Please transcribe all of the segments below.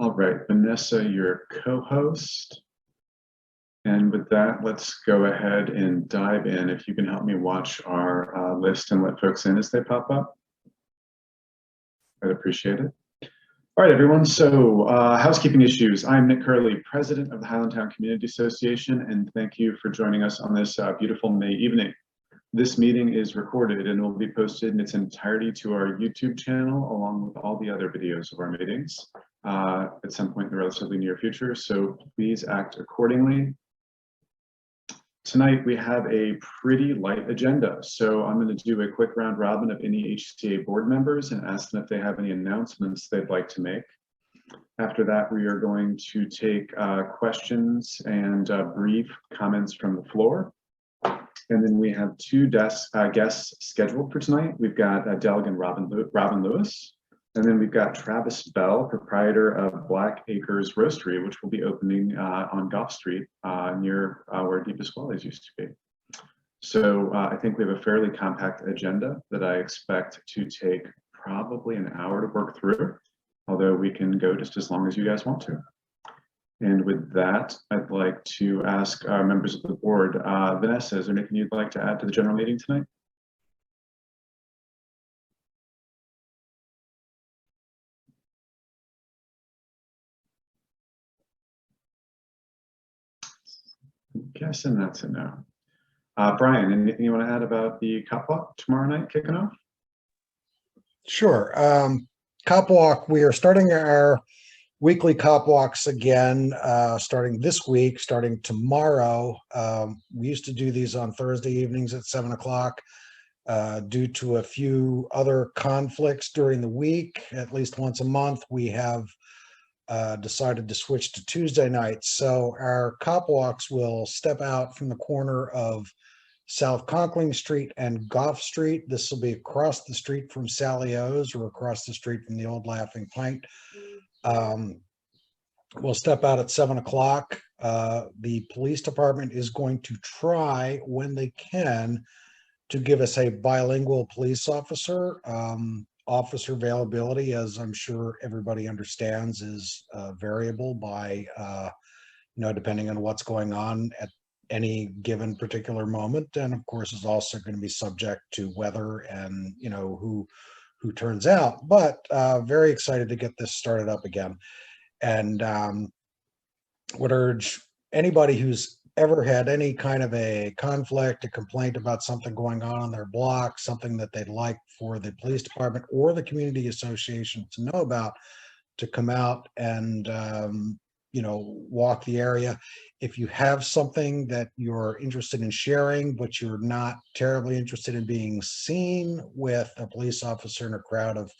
All right, Vanessa, your co-host. And with that, let's go ahead and dive in. If you can help me watch our list and let folks in as they pop up, I'd appreciate it. All right, everyone. So housekeeping issues. I'm Nick Curley, president of the Highlandtown Community Association, and thank you for joining us on this beautiful May evening. This meeting is recorded and will be posted in its entirety to our YouTube channel, along with all the other videos of our meetings at some point in the relatively near future. So please act accordingly. Tonight we have a pretty light agenda, so I'm going to do a quick round robin of any HCA board members and ask them if they have any announcements they'd like to make. After that, we are going to take questions and brief comments from the floor. And then we have two guests scheduled for tonight. We've got Doug and Robin Lewis. And then we've got Travis Bell, proprietor of Black Acres Roastery, which will be opening on Goff Street near where Deepest Valleys used to be. So I think we have a fairly compact agenda that I expect to take probably an hour to work through, although we can go just as long as you guys want to. And with that, I'd like to ask our members of the board, Vanessa, is there anything you'd like to add to the general meeting tonight? I'm guessing that's a no. Brian, anything you want to add about the cop walk tomorrow night kicking off? Sure. Cop walk, we are starting our weekly cop walks again, starting this week, starting tomorrow. We used to do these on Thursday evenings at 7 o'clock. Due to a few other conflicts during the week, at least once a month, we have decided to switch to Tuesday nights. So our cop walks will step out from the corner of South Conkling Street and Goff Street. This will be across the street from Sally O's or across the street from the old Laughing Pint. We'll step out at 7 o'clock. The police department is going to try, when they can, to give us a bilingual police officer. Officer availability, as I'm sure everybody understands, is variable by, depending on what's going on at any given particular moment. And of course, is also going to be subject to weather and, who turns out. But very excited to get this started up again. And would urge anybody who's ever had any kind of a conflict, a complaint about something going on their block, something that they'd like for the police department or the community association to know about, to come out and, walk the area. If you have something that you're interested in sharing, but you're not terribly interested in being seen with a police officer in a crowd of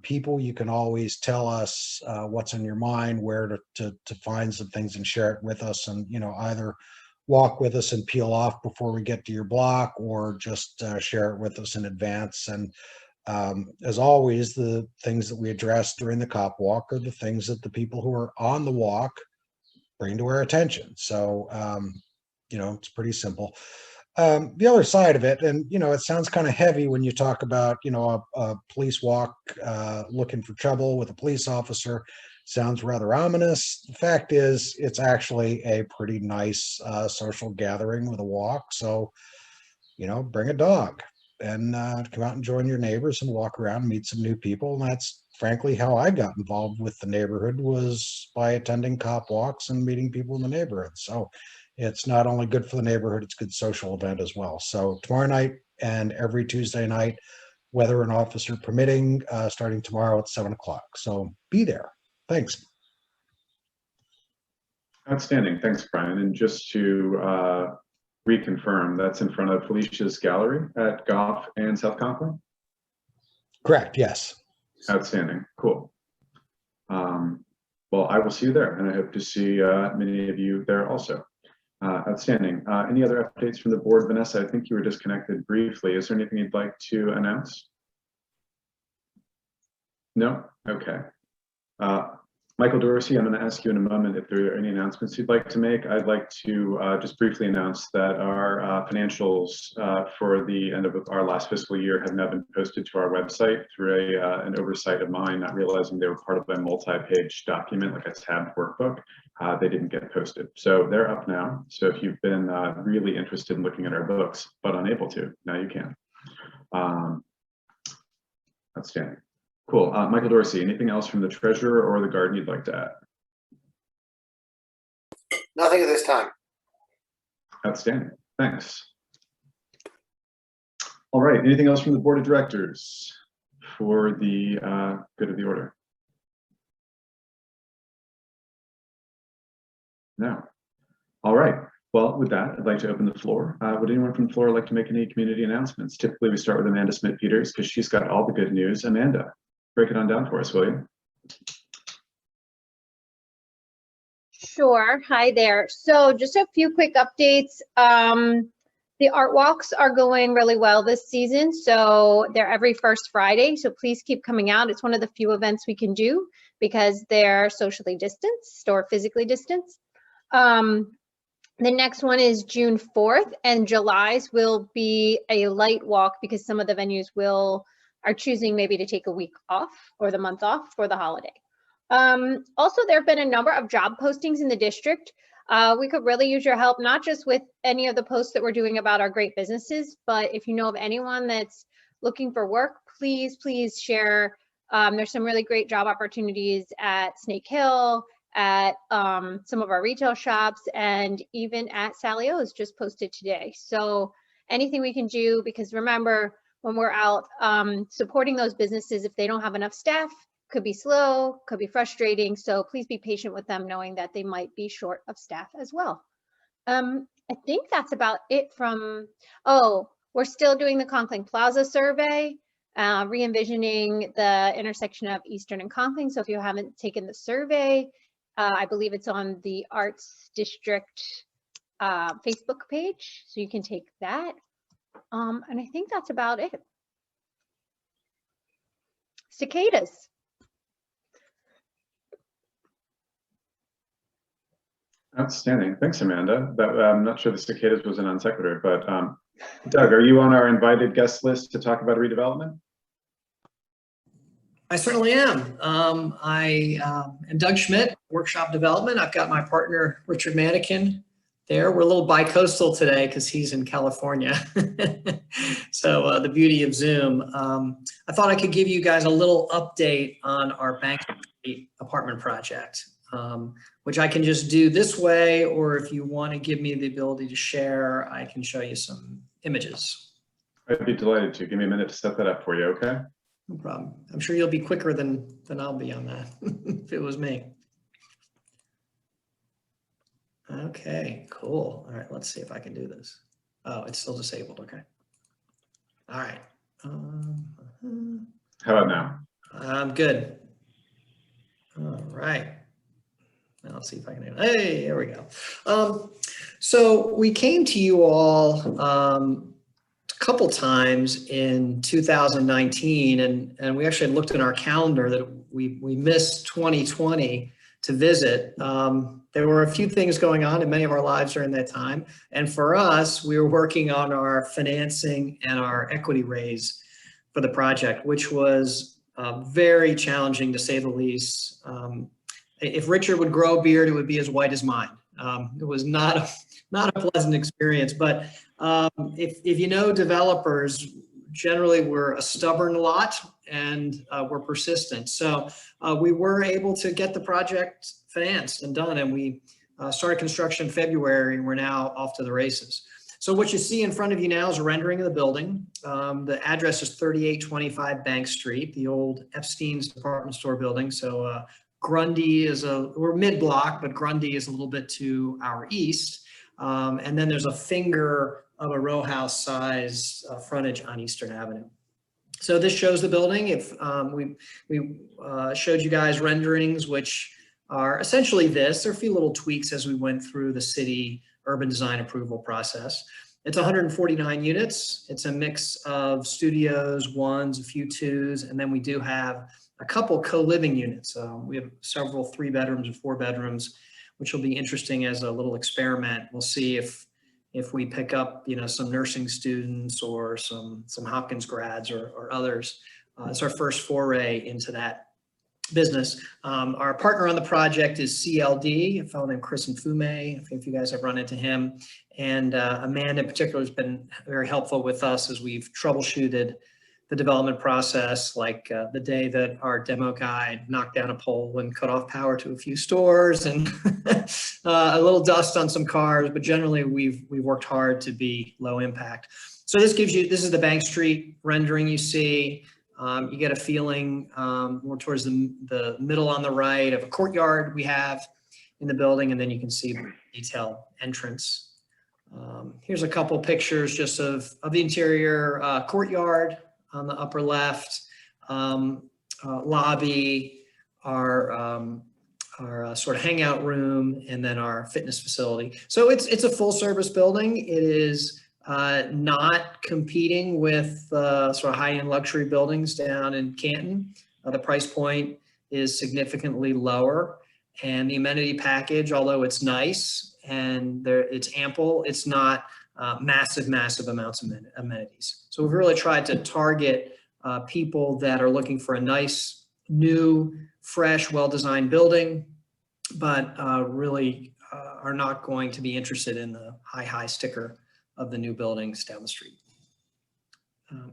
people, you can always tell us what's on your mind, where to find some things and share it with us, and either walk with us and peel off before we get to your block, or just share it with us in advance. And as always, the things that we address during the cop walk are the things that the people who are on the walk bring to our attention. So it's pretty simple. The other side of it, and it sounds kind of heavy when you talk about a police walk looking for trouble with a police officer. Sounds rather ominous. The fact is, it's actually a pretty nice social gathering with a walk. So bring a dog and come out and join your neighbors and walk around and meet some new people. And that's frankly how I got involved with the neighborhood, was by attending cop walks and meeting people in the neighborhood. So it's not only good for the neighborhood, it's a good social event as well. So tomorrow night and every Tuesday night, weather and officer permitting, starting tomorrow at 7 o'clock. So be there. Thanks. Outstanding. Thanks, Brian. And just to reconfirm, that's in front of Felicia's Gallery at Goff and South Conkling? Correct, yes. Outstanding. Cool. Well, I will see you there, and I hope to see many of you there also. Outstanding. Any other updates from the board? Vanessa, I think you were disconnected briefly. Is there anything you'd like to announce? No? Okay. Michael Dorsey, I'm going to ask you in a moment if there are any announcements you'd like to make. I'd like to just briefly announce that our financials for the end of our last fiscal year have now been posted to our website through an oversight of mine, not realizing they were part of a multi-page document, like a tabbed workbook. They didn't get posted. So they're up now. So if you've been really interested in looking at our books, but unable to, now you can. Outstanding. Cool. Michael Dorsey, anything else from the treasurer or the garden you'd like to add? Nothing at this time. Outstanding. Thanks. All right. Anything else from the board of directors for the good of the order? No. All right. Well, with that, I'd like to open the floor. Would anyone from the floor like to make any community announcements? Typically, we start with Amanda Smith-Peters because she's got all the good news. Amanda, break it on down for us, will you? Sure. Hi there. So just a few quick updates. The art walks are going really well this season. So they're every first Friday. So please keep coming out. It's one of the few events we can do because they're socially distanced or physically distanced. The next one is June 4th, and July's will be a light walk because some of the venues are choosing maybe to take a week off or the month off for the holiday. Also, there have been a number of job postings in the district. We could really use your help, not just with any of the posts that we're doing about our great businesses, but if you know of anyone that's looking for work, please share. There's some really great job opportunities at Snake Hill, at some of our retail shops, and even at Sally O's just posted today. So anything we can do, because remember, when we're out supporting those businesses, if they don't have enough staff, could be slow, could be frustrating. So please be patient with them, knowing that they might be short of staff as well. I think that's about it from, we're still doing the Conkling Plaza survey, re-envisioning the intersection of Eastern and Conkling. So if you haven't taken the survey, I believe it's on the Arts District Facebook page, so you can take that. And I think that's about it. Cicadas. Outstanding. Thanks, Amanda. I'm not sure the cicadas was a non sequitur, but Doug, are you on our invited guest list to talk about redevelopment? I certainly am. I am Doug Schmidt, Workshop Development. I've got my partner, Richard Manikin, there. We're a little bi-coastal today because he's in California. So the beauty of Zoom. I thought I could give you guys a little update on our Bank Street apartment project, which I can just do this way, or if you want to give me the ability to share, I can show you some images. I'd be delighted to. Give me a minute to set that up for you, okay? No problem. I'm sure you'll be quicker than I'll be on that if it was me. Okay, cool. All right, let's see if I can do this. Oh, it's still disabled. Okay. All right. How about now? I'm good. All right. Now let's see if I can. Hey, there we go. So we came to you all a couple times in 2019, and we actually looked in our calendar that we missed 2020 to visit. There were a few things going on in many of our lives during that time, and for us, we were working on our financing and our equity raise for the project, which was very challenging to say the least. If Richard would grow a beard, it would be as white as mine. It was not a pleasant experience, but if you know developers, generally we're a stubborn lot and we're persistent. So we were able to get the project financed and done, and we started construction in February, and we're now off to the races. So what you see in front of you now is a rendering of the building. The address is 3825 Bank Street, the old Epstein's department store building. So Grundy we're mid-block, but Grundy is a little bit to our east. And then there's a finger of a row house size frontage on Eastern Avenue. So this shows the building. If we showed you guys renderings, which are essentially this. There are a few little tweaks as we went through the city urban design approval process. It's 149 units. It's a mix of studios, ones, a few twos, and then we do have a couple co-living units. We have several 3 bedrooms and 4 bedrooms, which will be interesting as a little experiment. We'll see if we pick up, some nursing students or some Hopkins grads or others. It's our first foray into that business. Our partner on the project is CLD, a fellow named Chris Fume. If you guys have run into him. And Amanda in particular has been very helpful with us as we've troubleshooted the development process, like the day that our demo guy knocked down a pole and cut off power to a few stores and a little dust on some cars, but generally we've worked hard to be low impact. So this is the Bank Street rendering you see. You get a feeling more towards the middle on the right of a courtyard we have in the building, and then you can see the detailed entrance. Here's a couple pictures just of the interior courtyard on the upper left, lobby, our sort of hangout room, and then our fitness facility. So it's a full service building. It is not competing with sort of high-end luxury buildings down in Canton. The price point is significantly lower, and the amenity package, although it's nice and it's ample, it's not massive amounts of amenities. So we've really tried to target people that are looking for a nice, new, fresh, well-designed building, but really are not going to be interested in the high sticker of the new buildings down the street.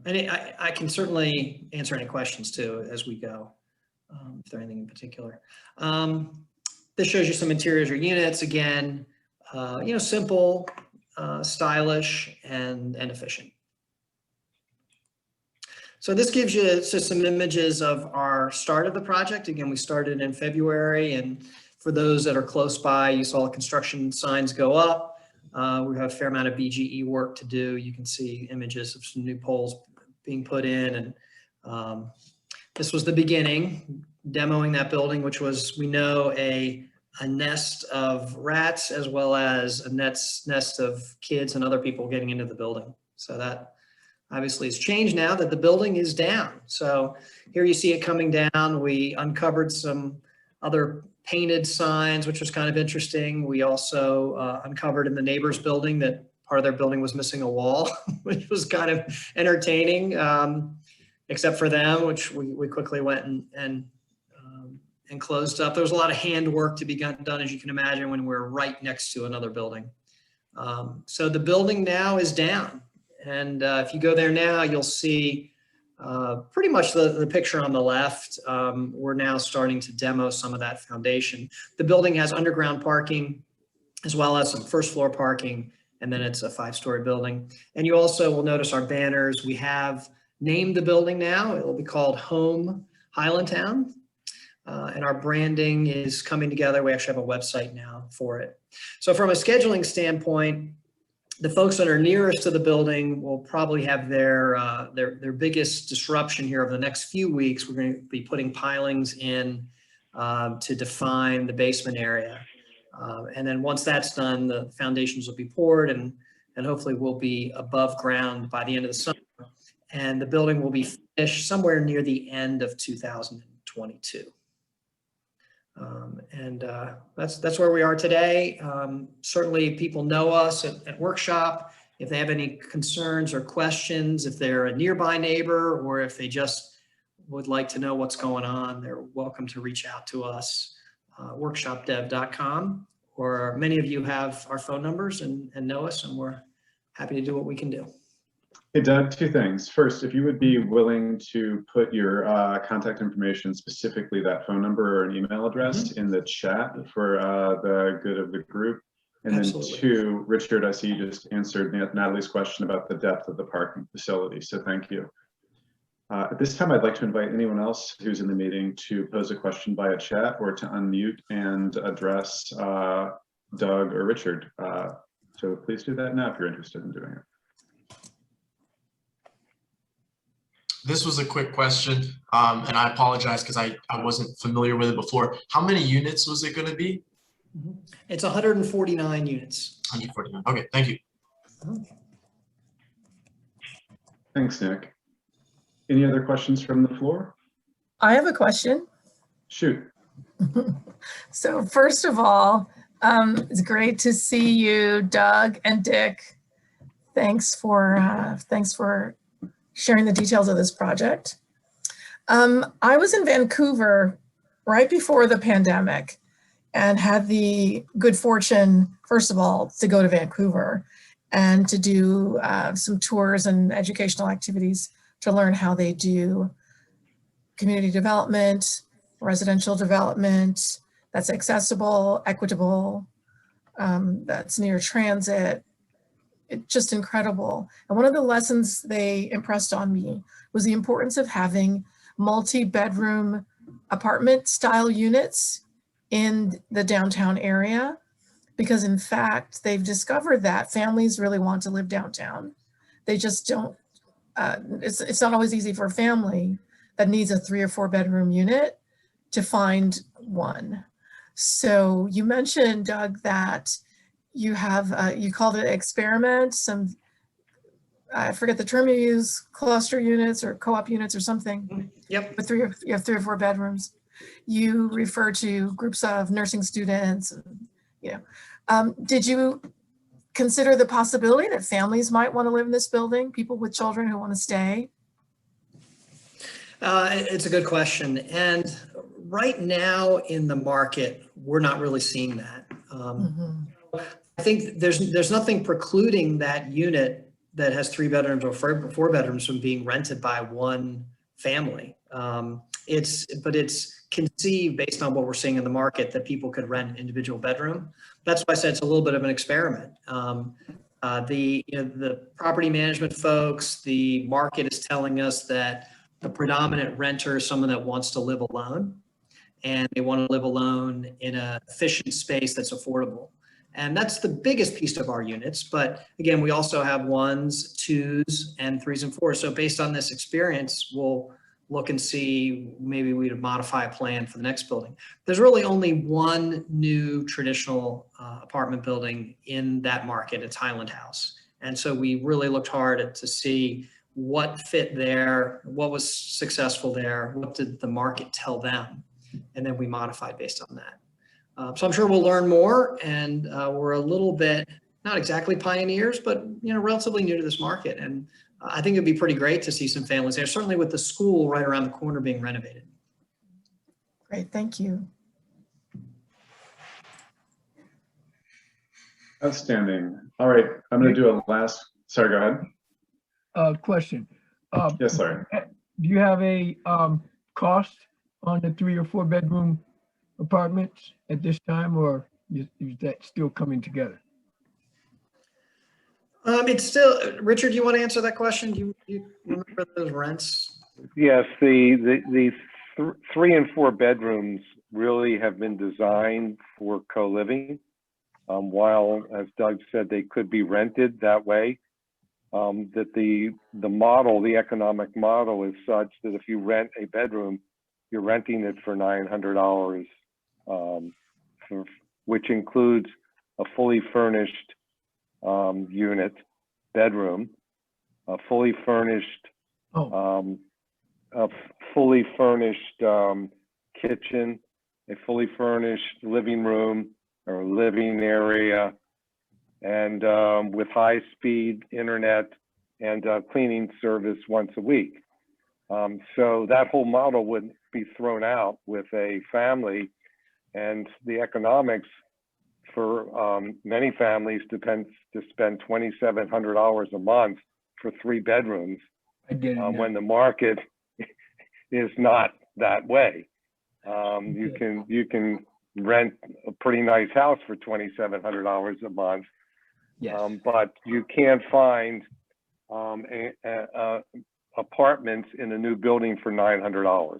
And I can certainly answer any questions too as we go, if there's anything in particular. This shows you some interiors or units. Again, simple, stylish, and efficient. So this gives you just some images of our start of the project. Again, we started in February, and for those that are close by, you saw construction signs go up. We have a fair amount of BGE work to do. You can see images of some new poles being put in, and this was the beginning, demoing that building, which was, we know, a nest of rats as well as a nest of kids and other people getting into the building. So that obviously has changed now that the building is down. So here you see it coming down. We uncovered some other painted signs, which was kind of interesting. We also uncovered in the neighbor's building that part of their building was missing a wall, which was kind of entertaining, except for them, which we quickly went and closed up. There was a lot of handwork to be done, as you can imagine, when we're right next to another building. So the building now is down. And if you go there now, you'll see pretty much the picture on the left. We're now starting to demo some of that foundation. The building has underground parking as well as some first floor parking, and then it's a 5-story building. And you also will notice our banners. We have named the building now. It will be called Home Highlandtown. And our branding is coming together. We actually have a website now for it. So from a scheduling standpoint, the folks that are nearest to the building will probably have their biggest disruption here over the next few weeks. We're going to be putting pilings in to define the basement area. And then once that's done, the foundations will be poured and hopefully we'll be above ground by the end of the summer. And the building will be finished somewhere near the end of 2022. That's where we are today. Certainly people know us at Workshop. If they have any concerns or questions, if they're a nearby neighbor or if they just would like to know what's going on, they're welcome to reach out to us, workshopdev.com, or many of you have our phone numbers and know us, and we're happy to do what we can do. Hey Doug, 2 things. First, if you would be willing to put your contact information, specifically that phone number or an email address in the chat for the good of the group. And Absolutely. Then 2, Richard, I see you just answered Natalie's question about the depth of the parking facility, so thank you. At this time, I'd like to invite anyone else who's in the meeting to pose a question via chat or to unmute and address Doug or Richard. So please do that now if you're interested in doing it. This was a quick question, and I apologize because I wasn't familiar with it before. How many units was it going to be? It's 149 units. 149. Okay, thank you. Thanks, Nick. Any other questions from the floor? I have a question. Shoot. So first of all, it's great to see you, Doug and Dick. Thanks for sharing the details of this project. I was in Vancouver right before the pandemic and had the good fortune, first of all, to go to Vancouver and to do some tours and educational activities to learn how they do community development, residential development that's accessible, equitable, that's near transit. It's just incredible. And one of the lessons they impressed on me was the importance of having multi-bedroom apartment style units in the downtown area, because in fact, they've discovered that families really want to live downtown. They just don't, it's not always easy for a family that needs a 3 or 4 bedroom unit to find one. So you mentioned, Doug, that you have, you called it experiment, some, I forget the term you use, cluster units or co-op units or something. Yep. With you have 3 or 4 bedrooms. You refer to groups of nursing students, and, you know. Did you consider the possibility that families might want to live in this building, people with children who want to stay? It's a good question. And right now in the market, we're not really seeing that. I think there's nothing precluding that unit that has 3 bedrooms or 4 bedrooms from being rented by one family. But it's conceived based on what we're seeing in the market that people could rent an individual bedroom. That's why I said it's a little bit of an experiment. The property management folks, the market is telling us that the predominant renter is someone that wants to live alone, and they want to live alone in an efficient space that's affordable. And that's the biggest piece of our units. But again, we also have 1s, 2s, and 3s and 4s. So based on this experience, we'll look and see, maybe we'd modify a plan for the next building. There's really only one new traditional apartment building in that market. It's Highland House. And so we really looked hard to see what fit there, what was successful there, what did the market tell them, and then we modified based on that. So I'm sure we'll learn more, and we're a little bit, not exactly pioneers, but relatively new to this market. And I think it'd be pretty great to see some families there, certainly with the school right around the corner being renovated. Great, thank you. Outstanding. All right, I'm going to do a last, sorry, go ahead. Question. Yes, Larry. Do you have a cost on the 3 or 4 bedroom apartments at this time, or is that still coming together? It's still, Richard, do you want to answer that question? Do you remember those rents? Yes, the 3 and 4 bedrooms really have been designed for co-living. While, as Doug said, they could be rented that way. That the model, the economic model is such that if you rent a bedroom, you're renting it for $900, which includes a fully furnished unit, bedroom, a fully furnished, kitchen, a fully furnished living room or living area, and with high-speed internet and cleaning service once a week. So that whole model would be thrown out with a family, and the economics for many families depends to spend $2,700 a month for 3 bedrooms when the market is not that way. You can rent a pretty nice house for $2,700 a month. Yes. But you can't find apartments in a new building for $900.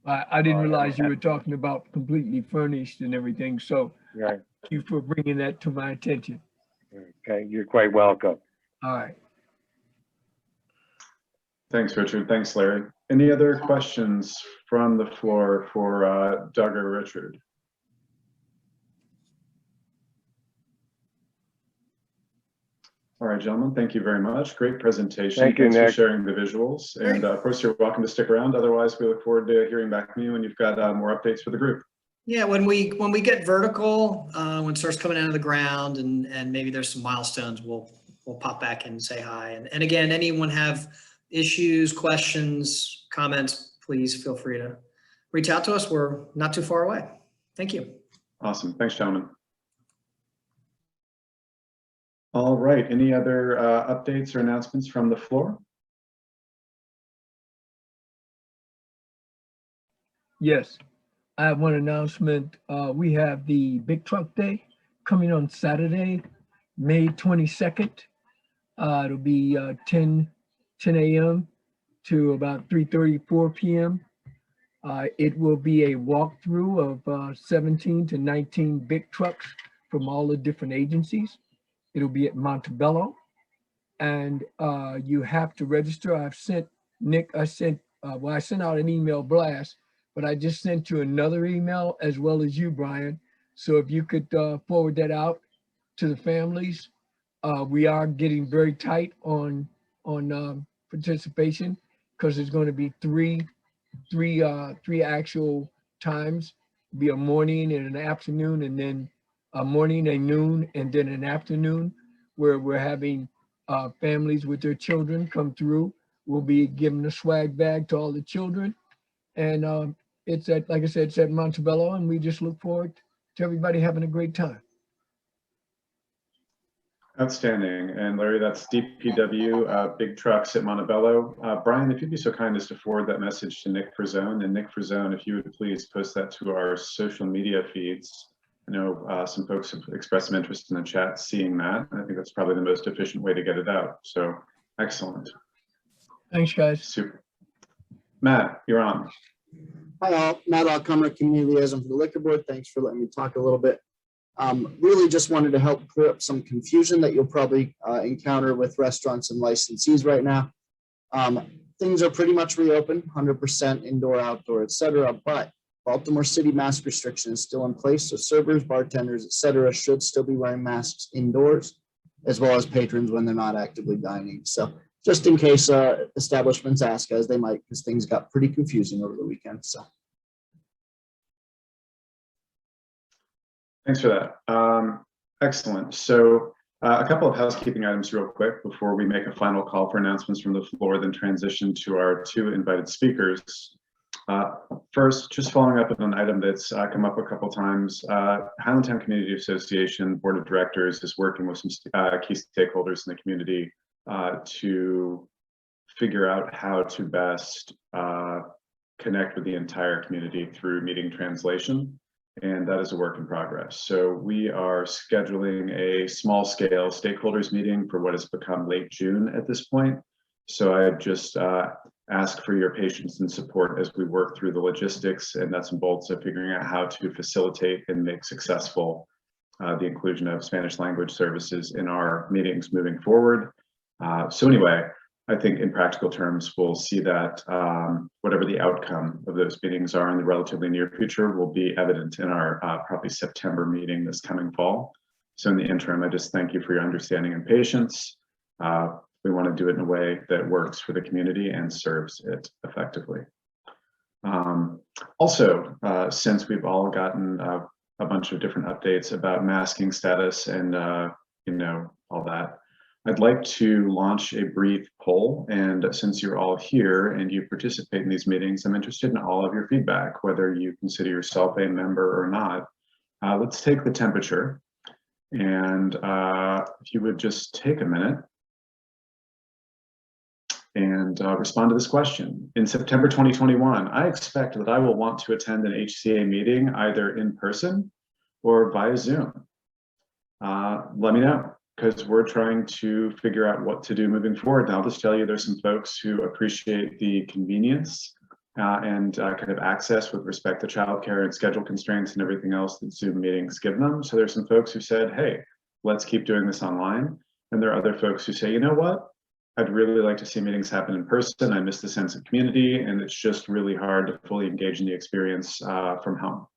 I didn't realize you were talking about completely furnished and everything. So Right. thank you for bringing that to my attention. Okay, you're quite welcome. All right. Thanks, Richard. Thanks, Larry. Any other questions from the floor for Doug or Richard? All right, gentlemen, thank you very much. Great presentation. Thank you, Thanks for Nick. sharing the visuals. And of course, you're welcome to stick around. Otherwise, we look forward to hearing back from you when you've got more updates for the group. Yeah, when we get vertical, when it starts coming out of the ground and maybe there's some milestones, we'll pop back in and say hi. And again, anyone have issues, questions, comments, please feel free to reach out to us. We're not too far away. Thank you. Awesome. Thanks, gentlemen. All right. Any other updates or announcements from the floor? Yes, I have one announcement. We have the Big Truck Day coming on Saturday, May 22nd. It'll be 10 a.m. to about 3:30, 4 p.m. It will be a walkthrough of 17 to 19 big trucks from all the different agencies. It'll be at Montebello, and you have to register. I've sent Nick, I sent out an email blast, but I just sent you another email as well as you, Brian. So if you could forward that out to the families. We are getting very tight on participation because there's going to be three actual times. Be a morning and an afternoon, and then a morning, a noon, and then an afternoon, where we're having families with their children come through. We'll be giving a swag bag to all the children, and it's at, like I said, it's at Montebello, and we just look forward to everybody having a great time. Outstanding. And Larry, that's DPW Big Trucks at Montebello. Brian, if you'd be so kind as to forward that message to Nick Frazone, and Nick Frazone, if you would please post that to our social media feeds. I know some folks have expressed some interest in the chat seeing that. I think that's probably the most efficient way to get it out. So excellent. Thanks, guys. Super. Matt, you're on. Hi all, Matt Alcomer, Community Liaison for the Liquor Board. Thanks for letting me talk a little bit. Really just wanted to help clear up some confusion that you'll probably encounter with restaurants and licensees right now. Things are pretty much reopened, 100% indoor, outdoor, etc. But Baltimore City mask restriction is still in place. So servers, bartenders, etc. should still be wearing masks indoors, as well as patrons when they're not actively dining. So just in case establishments ask, as they might, because things got pretty confusing over the weekend. So. Thanks for that. Excellent. So a couple of housekeeping items real quick before we make a final call for announcements from the floor, then transition to our two invited speakers. First, just following up on an item that's come up a couple times, Highlandtown Community Association Board of Directors is working with some key stakeholders in the community to figure out how to best connect with the entire community through meeting translation. And that is a work in progress. So we are scheduling a small scale stakeholders meeting for what has become late June at this point. So I just ask for your patience and support as we work through the logistics and nuts and bolts of figuring out how to facilitate and make successful the inclusion of Spanish language services in our meetings moving forward. So anyway, I think in practical terms, we'll see that whatever the outcome of those meetings are in the relatively near future will be evident in our probably September meeting this coming fall. So in the interim, I just thank you for your understanding and patience. We want to do it in a way that works for the community and serves it effectively. Also, since we've all gotten a bunch of different updates about masking status and you know, all that, I'd like to launch a brief poll, and since you're all here and you participate in these meetings, I'm interested in all of your feedback, whether you consider yourself a member or not. Let's take the temperature, and if you would just take a minute and respond to this question. In September 2021, I expect that I will want to attend an HCA meeting either in person or via Zoom. Let me know, because we're trying to figure out what to do moving forward. And I'll just tell you, there's some folks who appreciate the convenience and kind of access with respect to childcare and schedule constraints and everything else that Zoom meetings give them. So there's some folks who said, hey, let's keep doing this online. And there are other folks who say, you know what? I'd really like to see meetings happen in person. I miss the sense of community, and it's just really hard to fully engage in the experience from home.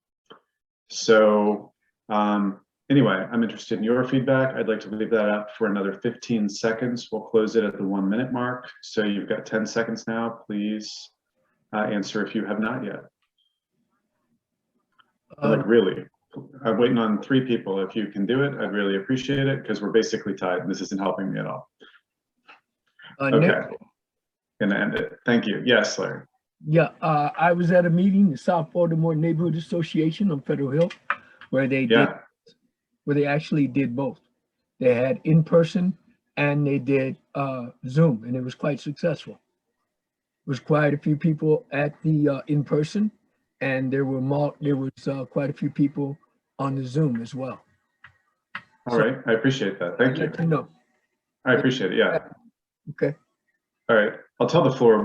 So Anyway, I'm interested in your feedback. I'd like to leave that up for another 15 seconds. We'll close it at the 1 minute mark. So you've got 10 seconds now. Please answer if you have not yet. Like really, I'm waiting on 3 people. If you can do it, I'd really appreciate it because we're basically tied and this isn't helping me at all. Okay, gonna end it. Thank you. Yes, Larry. Yeah, I was at a meeting, the South Baltimore Neighborhood Association on Federal Hill, where they actually did both. They had in person and they did Zoom, and it was quite successful. There was quite a few people at the in person, and there was quite a few people on the Zoom as well. All right, I appreciate that. Thank you. No. I appreciate it. Yeah. Okay. All right, I'll tell the floor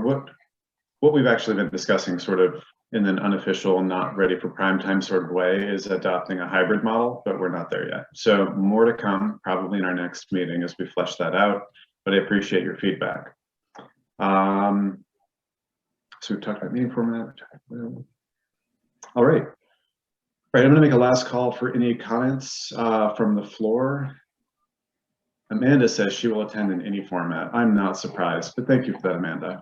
what we've actually been discussing sort of in an unofficial, not ready for prime time sort of way is adopting a hybrid model, but we're not there yet. So more to come probably in our next meeting as we flesh that out, but I appreciate your feedback. So we've talked about meeting format. All right. All right, I'm gonna make a last call for any comments from the floor. Amanda says she will attend in any format. I'm not surprised, but thank you for that, Amanda.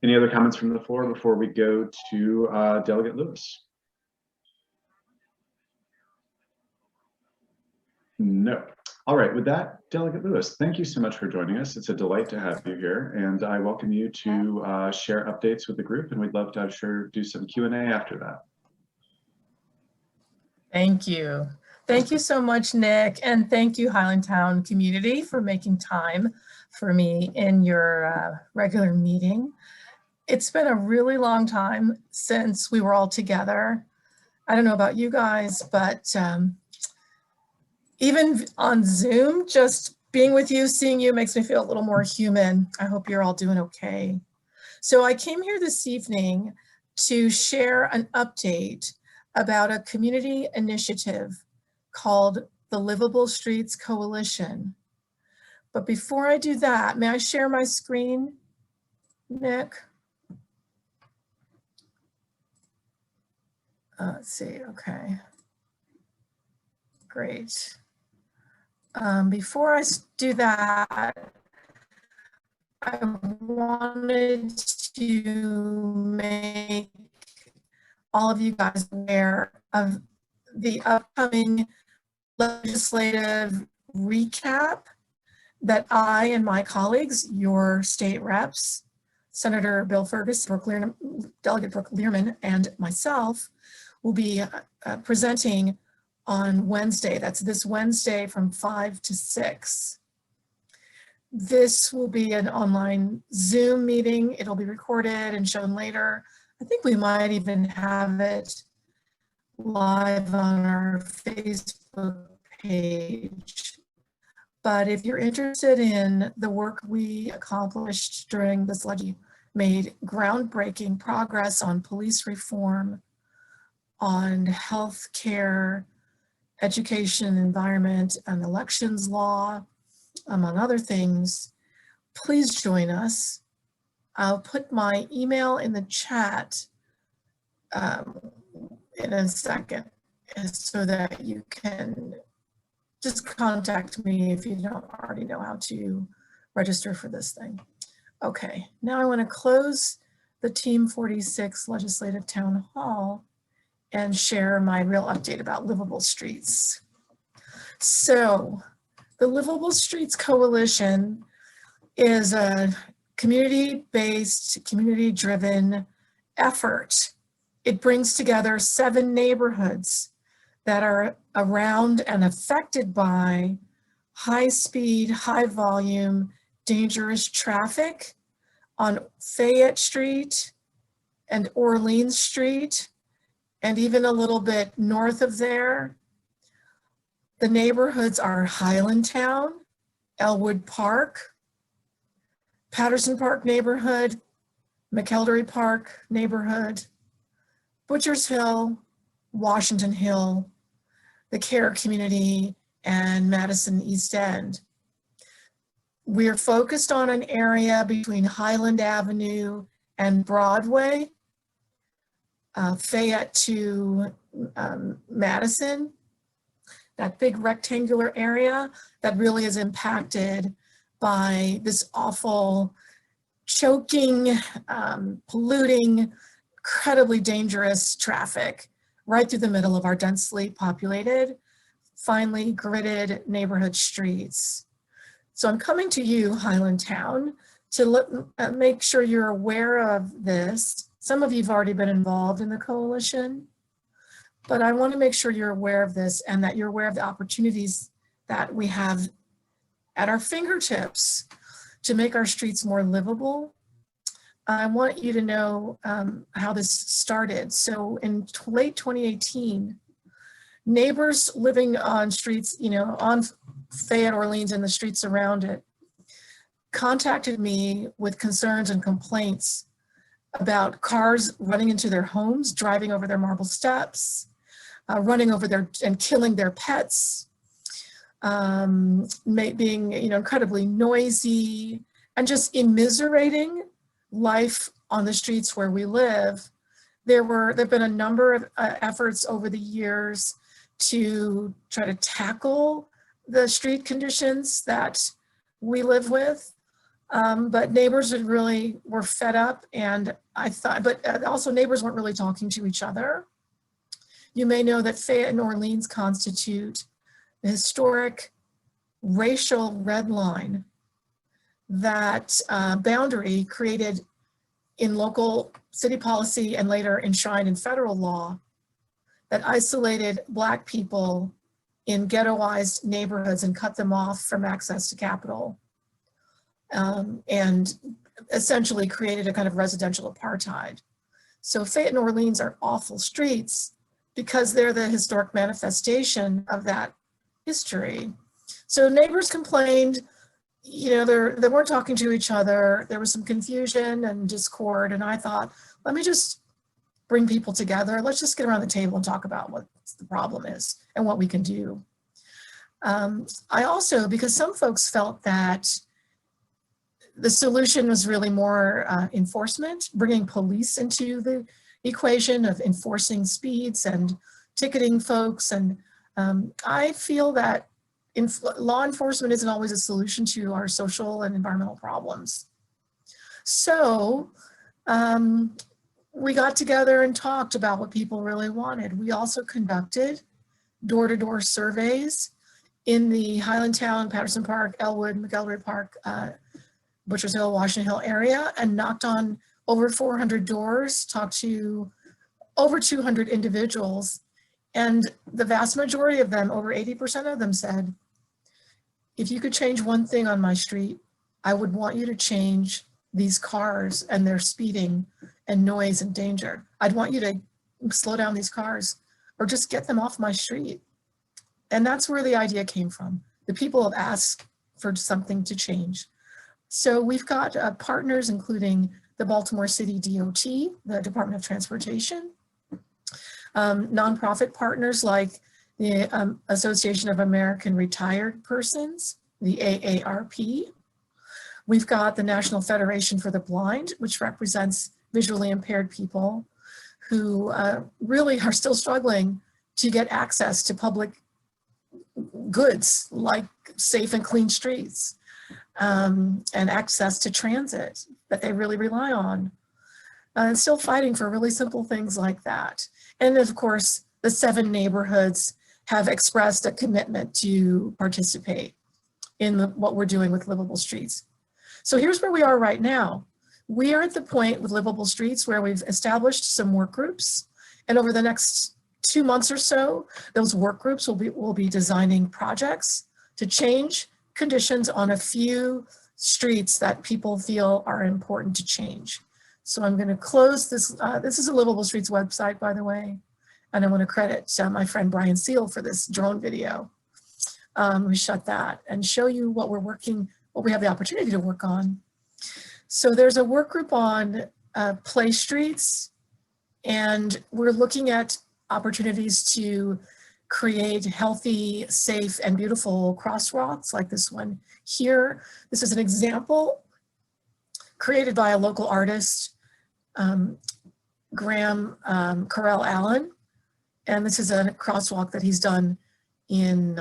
Any other comments from the floor before we go to Delegate Lewis? No. All right, with that, Delegate Lewis, thank you so much for joining us. It's a delight to have you here, and I welcome you to share updates with the group, and we'd love to, I'm sure, do some Q&A after that. Thank you. Thank you so much, Nick, and thank you, Highlandtown community, for making time for me in your regular meeting. It's been a really long time since we were all together. I don't know about you guys, but even on Zoom, just being with you, seeing you makes me feel a little more human. I hope you're all doing okay. So I came here this evening to share an update about a community initiative called the Livable Streets Coalition. But before I do that, may I share my screen, Nick? Let's see, okay. Great. Before I do that, I wanted to make all of you guys aware of the upcoming legislative recap that I and my colleagues, your state reps, Senator Bill Fergus, Delegate Brooke Learman, and myself will be presenting on Wednesday. That's this Wednesday from 5 to 6. This will be an online Zoom meeting. It'll be recorded and shown later. I think we might even have it live on our Facebook page. But if you're interested in the work we accomplished during this legislature, made groundbreaking progress on police reform, on health care, education, environment, and elections law, among other things, please join us. I'll put my email in the chat in a second so that you can just contact me if you don't already know how to register for this thing. Okay, now I want to close the Team 46 Legislative Town Hall and share my real update about livable streets. So the Livable Streets Coalition is a community-based, community-driven effort. It brings together 7 neighborhoods that are around and affected by high-speed, high-volume, dangerous traffic on Fayette Street and Orleans Street, and even a little bit north of there. The neighborhoods are Highlandtown, Elwood Park, Patterson Park neighborhood, McElderry Park neighborhood, Butchers Hill, Washington Hill, the Care community, and Madison East End. We're focused on an area between Highland Avenue and Broadway, Fayette to Madison, that big rectangular area that really is impacted by this awful, choking, polluting, incredibly dangerous traffic right through the middle of our densely populated, finely gridded neighborhood streets. So I'm coming to you, Highlandtown, to make sure you're aware of this. Some of you have already been involved in the coalition, but I want to make sure you're aware of this and that you're aware of the opportunities that we have at our fingertips to make our streets more livable. I want you to know how this started. So in late 2018, neighbors living on streets, on Fayette, Orleans and the streets around it, contacted me with concerns and complaints about cars running into their homes, driving over their marble steps, running over their and killing their pets, being incredibly noisy, and just immiserating life on the streets where we live. There've been a number of efforts over the years to try to tackle the street conditions that we live with. But neighbors were fed up, and also neighbors weren't really talking to each other. You may know that Fayette and Orleans constitute the historic racial red line, that boundary created in local city policy and later enshrined in federal law that isolated Black people in ghettoized neighborhoods and cut them off from access to capital, and essentially created a kind of residential apartheid. So Fayette and Orleans are awful streets because they're the historic manifestation of that history. So neighbors complained, they weren't talking to each other. There was some confusion and discord. And I thought, let me just bring people together. Let's just get around the table and talk about what the problem is and what we can do. I also, because some folks felt that the solution was really more enforcement, bringing police into the equation of enforcing speeds and ticketing folks. And I feel that law enforcement isn't always a solution to our social and environmental problems. So we got together and talked about what people really wanted. We also conducted door-to-door surveys in the Highlandtown, Patterson Park, Elwood, McElroy Park, Butchers Hill, Washington Hill area, and knocked on over 400 doors, talked to over 200 individuals. And the vast majority of them, over 80% of them, said, if you could change one thing on my street, I would want you to change these cars and their speeding and noise and danger. I'd want you to slow down these cars or just get them off my street. And that's where the idea came from. The people have asked for something to change. So we've got partners, including the Baltimore City DOT, the Department of Transportation, nonprofit partners like the Association of American Retired Persons, the AARP. We've got the National Federation for the Blind, which represents visually impaired people who really are still struggling to get access to public goods like safe and clean streets, and access to transit that they really rely on. And still fighting for really simple things like that. And of course, the 7 neighborhoods have expressed a commitment to participate in what we're doing with livable streets. So here's where we are right now. We are at the point with livable streets where we've established some work groups, and over the next 2 months or so, those work groups will be designing projects to change conditions on a few streets that people feel are important to change. So I'm going to close this. This is a Livable Streets website, by the way, and I want to credit my friend Brian Seal for this drone video. We shot that and show you what we have the opportunity to work on. So there's a work group on play streets, and we're looking at opportunities to create healthy, safe, and beautiful crosswalks like this one here. This is an example created by a local artist, Graham Carell Allen. And this is a crosswalk that he's done in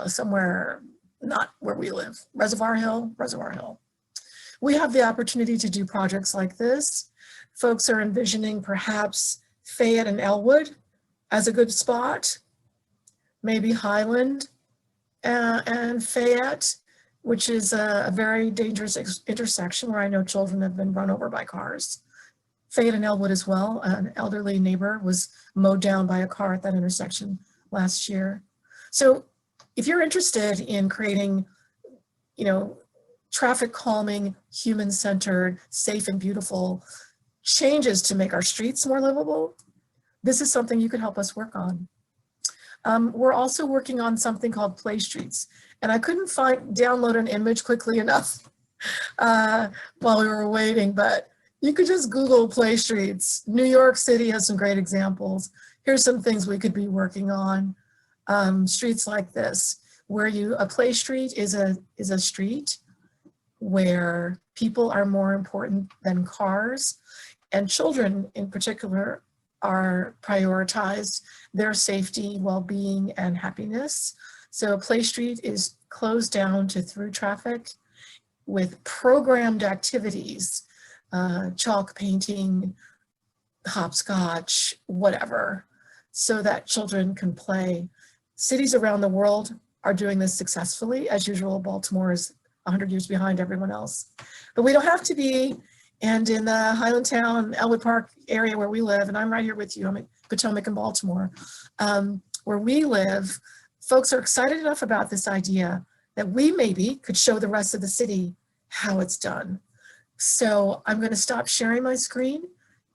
somewhere not where we live, Reservoir Hill. We have the opportunity to do projects like this. Folks are envisioning perhaps Fayette and Elwood as a good spot, maybe Highland and Fayette, which is a very dangerous intersection where I know children have been run over by cars. Fayette and Elwood as well. An elderly neighbor was mowed down by a car at that intersection last year. So if you're interested in creating, traffic calming, human-centered, safe and beautiful changes to make our streets more livable, this is something you could help us work on. We're also working on something called Play Streets, and I couldn't download an image quickly enough while we were waiting, but you could just Google Play Streets. New York City has some great examples. Here's some things we could be working on. Streets like this, where a play street is a street where people are more important than cars, and children in particular are prioritized, their safety, well-being, and happiness. So Play Street is closed down to through traffic with programmed activities, chalk painting, hopscotch, whatever, so that children can play. Cities around the world are doing this successfully. As usual, Baltimore is 100 years behind everyone else. But we don't have to be. And in the Highlandtown, Elwood Park area where we live, and I'm right here with you, I'm at Potomac and Baltimore, where we live, folks are excited enough about this idea that we maybe could show the rest of the city how it's done. So I'm going to stop sharing my screen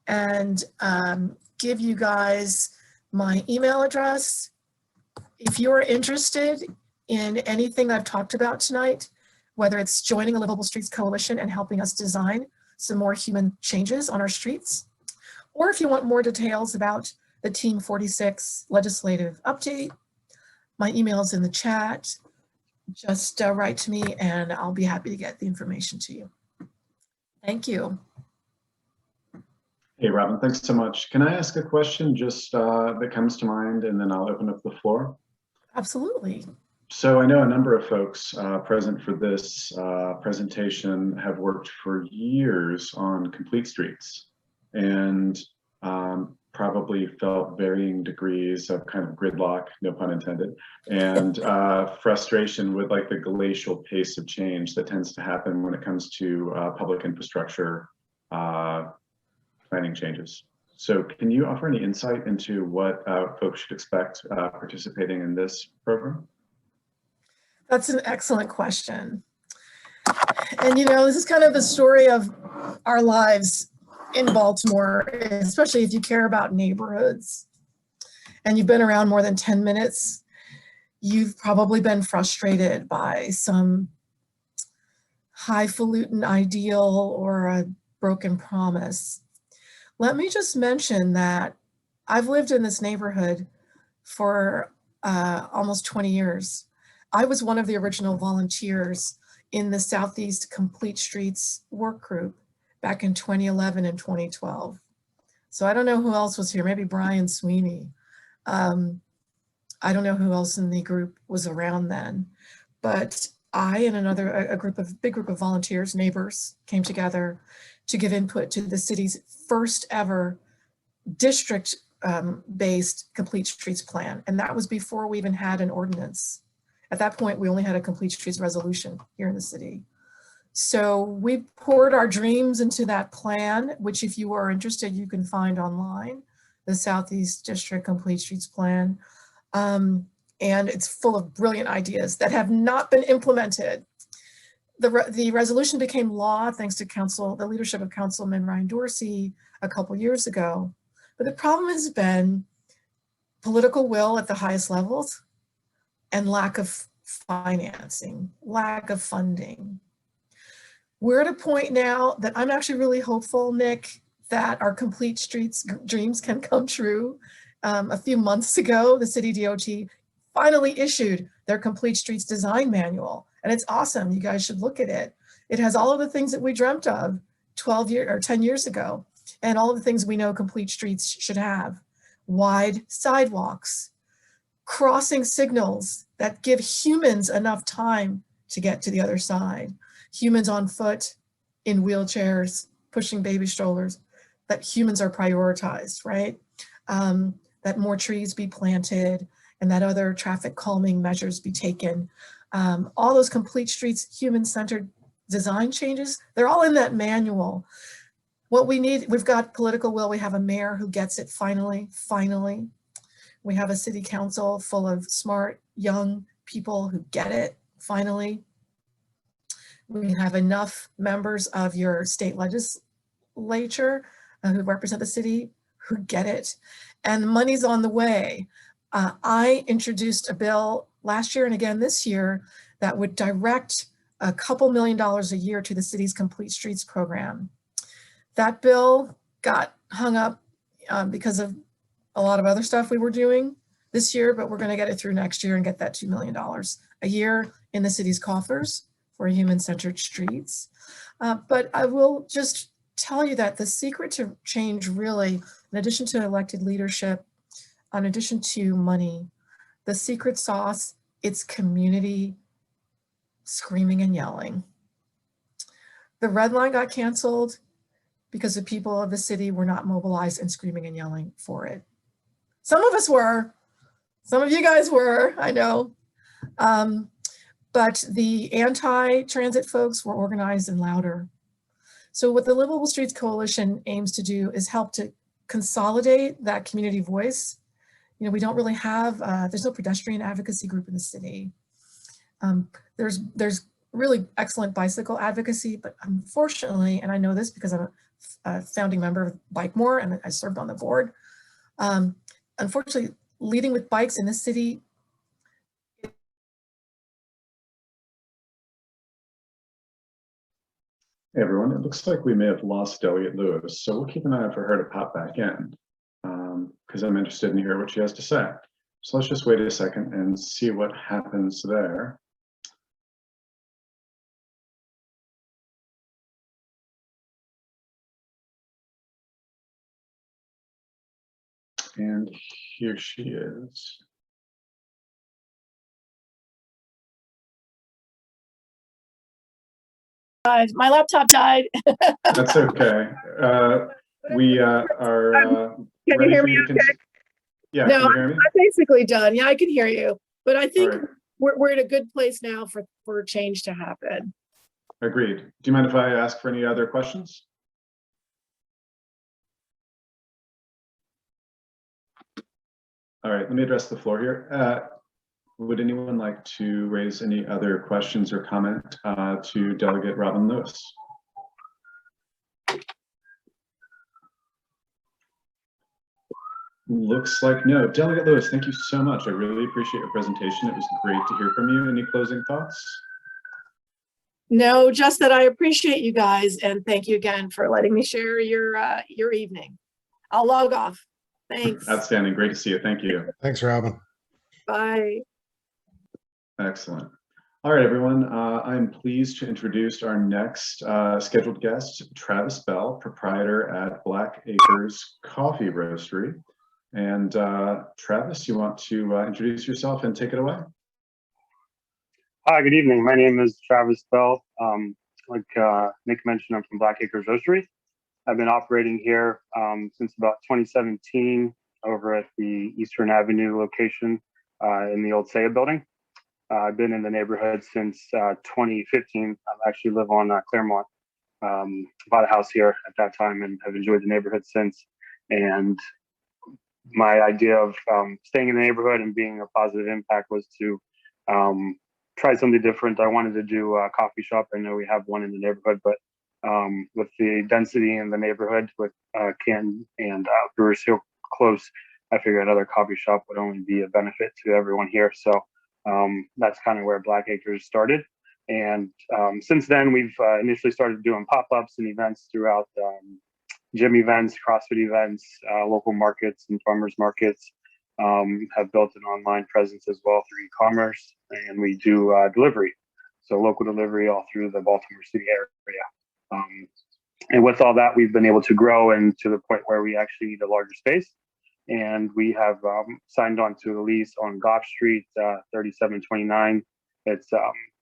and give you guys my email address. If you're interested in anything I've talked about tonight, whether it's joining a Livable Streets Coalition and helping us design some more human changes on our streets, or if you want more details about the Team 46 legislative update, my email is in the chat. Just write to me and I'll be happy to get the information to you. Thank you. Hey, Robin, thanks so much. Can I ask a question just that comes to mind, and then I'll open up the floor? Absolutely. So I know a number of folks present for this presentation have worked for years on complete streets and probably felt varying degrees of kind of gridlock, no pun intended, and frustration with like the glacial pace of change that tends to happen when it comes to public infrastructure planning changes. So can you offer any insight into what folks should expect participating in this program? That's an excellent question. And this is kind of the story of our lives in Baltimore, especially if you care about neighborhoods and you've been around more than 10 minutes, you've probably been frustrated by some highfalutin ideal or a broken promise. Let me just mention that I've lived in this neighborhood for almost 20 years. I was one of the original volunteers in the Southeast Complete Streets work group back in 2011 and 2012. So I don't know who else was here, maybe Brian Sweeney. I don't know who else in the group was around then, but I and a big group of volunteers, neighbors, came together to give input to the city's first ever district-based complete streets plan. And that was before we even had an ordinance. At that point, we only had a complete streets resolution here in the city. So we poured our dreams into that plan, which if you are interested, you can find online, the Southeast District Complete Streets Plan. And it's full of brilliant ideas that have not been implemented. The resolution became law thanks to the leadership of Councilman Ryan Dorsey a couple years ago. But the problem has been political will at the highest levels and lack of financing, lack of funding. We're at a point now that I'm actually really hopeful, Nick, that our complete streets dreams can come true. A few months ago, the city DOT finally issued their complete streets design manual, and it's awesome. You guys should look at it. It has all of the things that we dreamt of 10 years ago, and all of the things we know complete streets should have. wide sidewalks, crossing signals that give humans enough time to get to the other side, humans on foot, in wheelchairs, pushing baby strollers, that humans are prioritized, right? That more trees be planted and that other traffic calming measures be taken. All those complete streets, human-centered design changes, they're all in that manual. What we need, we've got political will. We have a mayor who gets it finally. We have a city council full of smart, young people who get it, finally. We have enough members of your state legislature who represent the city who get it. And money's on the way. I introduced a bill last year and again this year that would direct a couple $1 million a year to the city's Complete Streets program. That bill got hung up because of a lot of other stuff we were doing this year, but we're going to get it through next year and get that $2 million a year in the city's coffers for human-centered streets. But I will just tell you that the secret to change really, in addition to elected leadership, in addition to money, the secret sauce, it's community screaming and yelling. The red line got canceled because the people of the city were not mobilized and screaming and yelling for it. Some of us were, some of you guys were, I know. But the anti-transit folks were organized and louder. So what the Livable Streets Coalition aims to do is help to consolidate that community voice. You know, we don't really have, there's no pedestrian advocacy group in the city. There's really excellent bicycle advocacy, but unfortunately, and I know this because I'm a founding member of Bike More and I served on the board. Unfortunately, leading with bikes in the city. Hey everyone, it looks like we may have lost Delegate Lewis, so we'll keep an eye out for her to pop back in because I'm interested in hearing what she has to say. So let's just wait a second and see what happens there. And here she is. My laptop died. That's okay. We are. Can you hear me okay? Yeah, No, can you hear me? I'm basically done. Yeah, I can hear you. But I think Right. we're in a good place now for change to happen. Agreed. Do you mind if I ask for any other questions? All right, let me address the floor here. Would anyone like to raise any other questions or comment to Delegate Robin Lewis? Looks like no. Delegate Lewis, thank you so much. I really appreciate your presentation. It was great to hear from you. Any closing thoughts? No, just that I appreciate you guys and thank you again for letting me share your evening. I'll log off. Thanks. Outstanding. Great to see you. Thank you. Thanks, Robin. Bye. Excellent. All right, everyone. I'm pleased to introduce our next scheduled guest, Travis Bell, proprietor at Black Acres Coffee Roastery. And Travis, you want to introduce yourself and take it away? Hi, good evening. My name is Travis Bell. Like Nick mentioned, I'm from Black Acres Roastery. I've been operating here since about 2017 over at the Eastern Avenue location in the old HCA building. I've been in the neighborhood since 2015. I actually live on Claremont. Bought a house here at that time and have enjoyed the neighborhood since. And my idea of staying in the neighborhood and being a positive impact was to try something different. I wanted to do a coffee shop. I know we have one in the neighborhood, but with the density in the neighborhood with Canton and Brewers Hill close, I figured another coffee shop would only be a benefit to everyone here. So that's kind of where Black Acres started. And since then, we've initially started doing pop-ups and events throughout gym events, CrossFit events, local markets and farmers markets. Have built an online presence as well through e-commerce, and we do delivery. So local delivery all through the Baltimore City area. And with all that, we've been able to grow and to the point where we actually need a larger space. and we have signed on to a lease on Goff Street, 3729. It's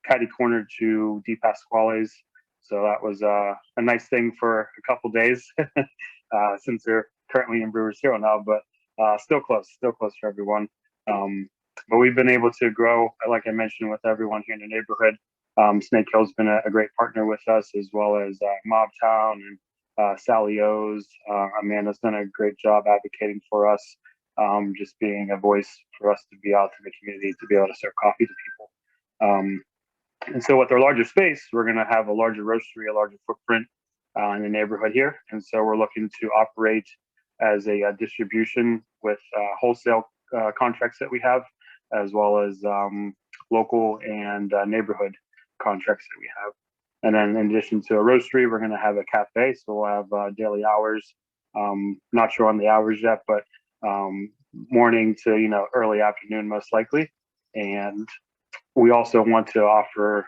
catty corner to Di Pasquale's. So that was a nice thing for a couple days since they're currently in Brewers Hero now, but still close for everyone. But we've been able to grow, like I mentioned, with everyone here in the neighborhood. Snake Hill's been a great partner with us, as well as Mobtown and Sally O's. Amanda's done a great job advocating for us, just being a voice for us to be out to the community, to be able to serve coffee to people. And so with our larger space, we're going to have a larger roastery, a larger footprint in the neighborhood here. And so we're looking to operate as a distribution with wholesale contracts that we have, as well as local and neighborhood contracts that we have. And then in addition to a roastery, we're going to have a cafe. So we'll have daily hours. Not sure on the hours yet, but morning to early afternoon most likely. And we also want to offer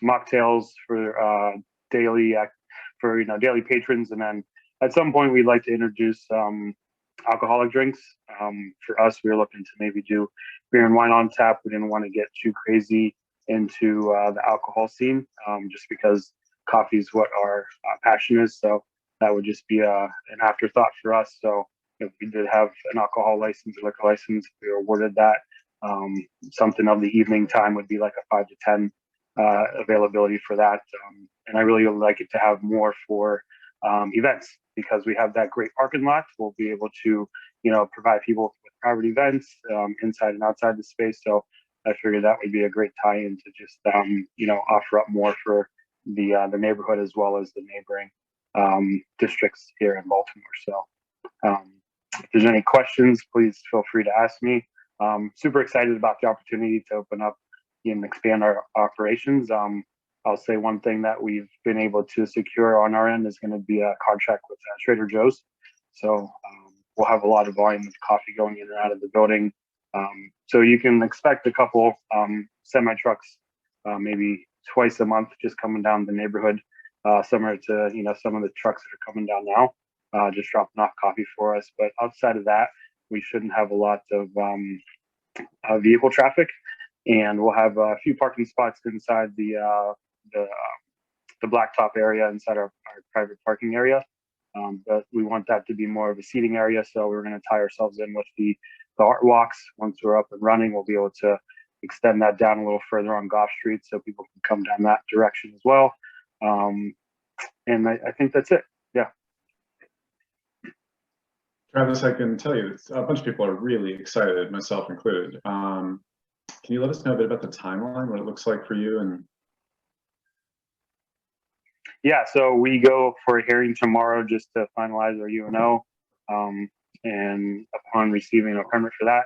mocktails for daily patrons, and then at some point we'd like to introduce alcoholic drinks. For us, we were looking to maybe do beer and wine on tap. We didn't want to get too crazy into the alcohol scene, just because coffee is what our passion is. So that would just be an afterthought for us. So if we did have an alcohol license, a liquor license, we were awarded that. Something of the evening time would be like a 5 to 10 availability for that. And I really would like it to have more for events, because we have that great parking lot. We'll be able to, provide people with private events inside and outside the space. So I figured that would be a great tie-in to just, offer up more for the neighborhood, as well as the neighboring districts here in Baltimore. So if there's any questions, please feel free to ask me. Super excited about the opportunity to open up and expand our operations. I'll say one thing that we've been able to secure on our end is going to be a contract with Trader Joe's. So we'll have a lot of volume of coffee going in and out of the building. So you can expect a couple semi trucks, maybe twice a month, just coming down the neighborhood, similar to some of the trucks that are coming down now, just dropping off coffee for us. But outside of that, we shouldn't have a lot of vehicle traffic, and we'll have a few parking spots inside the blacktop area inside our private parking area. But we want that to be more of a seating area, so we're going to tie ourselves in with the art walks. Once we're up and running, we'll be able to extend that down a little further on Goff Street, so people can come down that direction as well. And I think that's it. Yeah. Travis, I can tell you, a bunch of people are really excited, myself included. Can you let us know a bit about the timeline, what it looks like for you? And yeah, so we go for a hearing tomorrow just to finalize our UNO. And upon receiving a permit for that,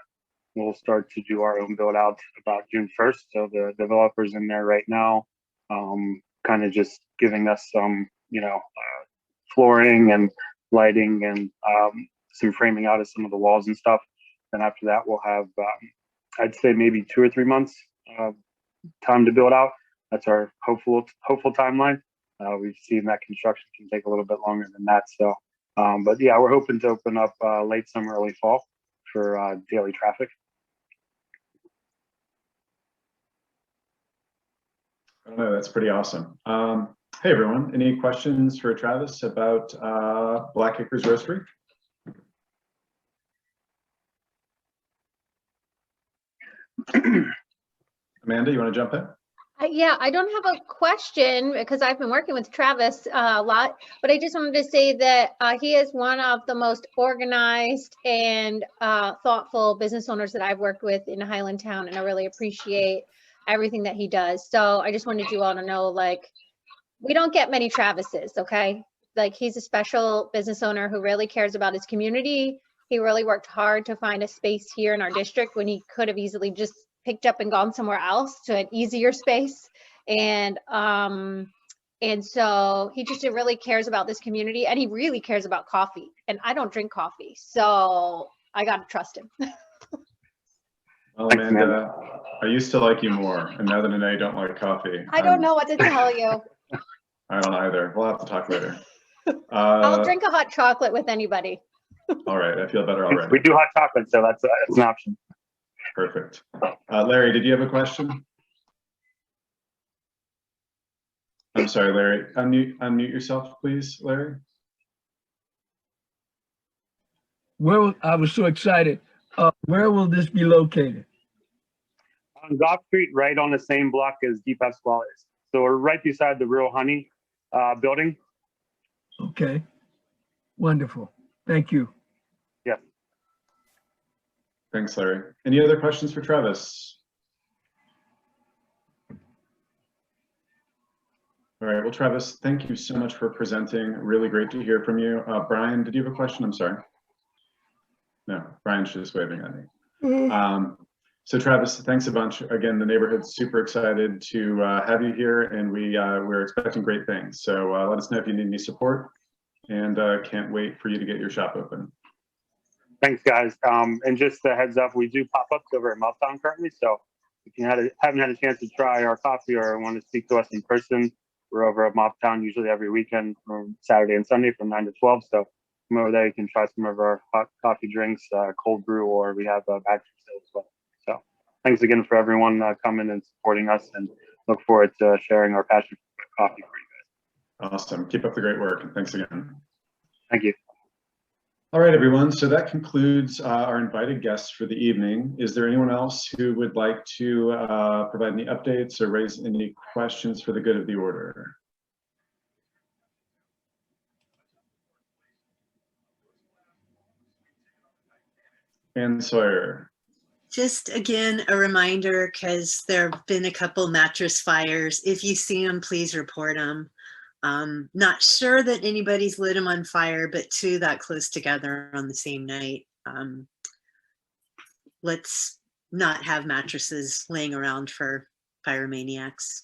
we'll start to do our own build out about June 1st. So the developers in there right now, kind of just giving us some, flooring and lighting and some framing out of some of the walls and stuff. And after that, we'll have, I'd say maybe 2 or 3 months time to build out. That's our hopeful timeline. We've seen that construction can take a little bit longer than that. So, but yeah, we're hoping to open up late summer, early fall for daily traffic. I don't know, that's pretty awesome. Hey everyone, any questions for Travis about Black Acres Roastery? Amanda, you want to jump in? Yeah, I don't have a question because I've been working with Travis a lot, but I just wanted to say that he is one of the most organized and thoughtful business owners that I've worked with in Highlandtown, and I really appreciate everything that he does. So I just wanted you all to know, like, we don't get many Travises, okay? Like, he's a special business owner who really cares about his community. He really worked hard to find a space here in our district when he could have easily just picked up and gone somewhere else to an easier space. And so he just really cares about this community, and he really cares about coffee. And I don't drink coffee, so I got to trust him. Well, Amanda, I used to like you more, and now that I know you don't like coffee, I don't know what to tell you. I don't either. We'll have to talk later. I'll drink a hot chocolate with anybody. All right, I feel better already. We do hot chocolate, so that's an option. Perfect. Larry, did you have a question? I'm sorry, Larry. Unmute yourself, please, Larry. I was so excited. Where will this be located? On Goff Street, right on the same block as Deep Pasquale is. So we're right beside the Real Honey building. Okay. Wonderful. Thank you. Yeah. Thanks, Larry. Any other questions for Travis? All right, well, Travis, thank you so much for presenting. Really great to hear from you. Brian, did you have a question? I'm sorry. No, Brian's just waving at me. So Travis, thanks a bunch. Again, the neighborhood's super excited to have you here, and we're expecting great things. So let us know if you need any support, and can't wait for you to get your shop open. Thanks, guys. And just a heads up, we do pop-ups over at Meltdown currently. So if you haven't had a chance to try our coffee or want to speak to us in person, we're over at Moptown usually every weekend from Saturday and Sunday from 9 to 12. So come over there, you can try some of our hot coffee drinks, cold brew, or we have a batch sale as well. So thanks again for everyone coming and supporting us, and look forward to sharing our passion for coffee for you guys. Awesome. Keep up the great work, and thanks again. Thank you. All right, everyone. So that concludes our invited guests for the evening. Is there anyone else who would like to provide any updates or raise any questions for the good of the order? Ann Sawyer. Just again, a reminder, because there have been a couple mattress fires. If you see them, please report them. Not sure that anybody's lit them on fire, but two that close together on the same night. Let's not have mattresses laying around for pyromaniacs.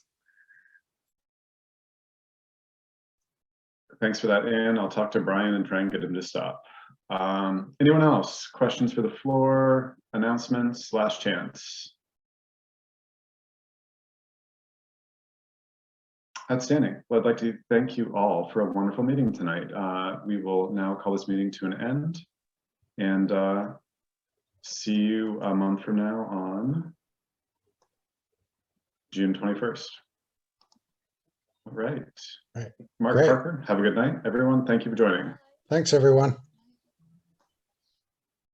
Thanks for that, Ann. I'll talk to Brian and try and get him to stop. Anyone else? Questions for the floor? Announcements? Last chance. Outstanding. Well, I'd like to thank you all for a wonderful meeting tonight. We will now call this meeting to an end, and see you a month from now on June 21st. All right. Right. Mark Great. Parker, have a good night, everyone. Thank you for joining. Thanks, everyone.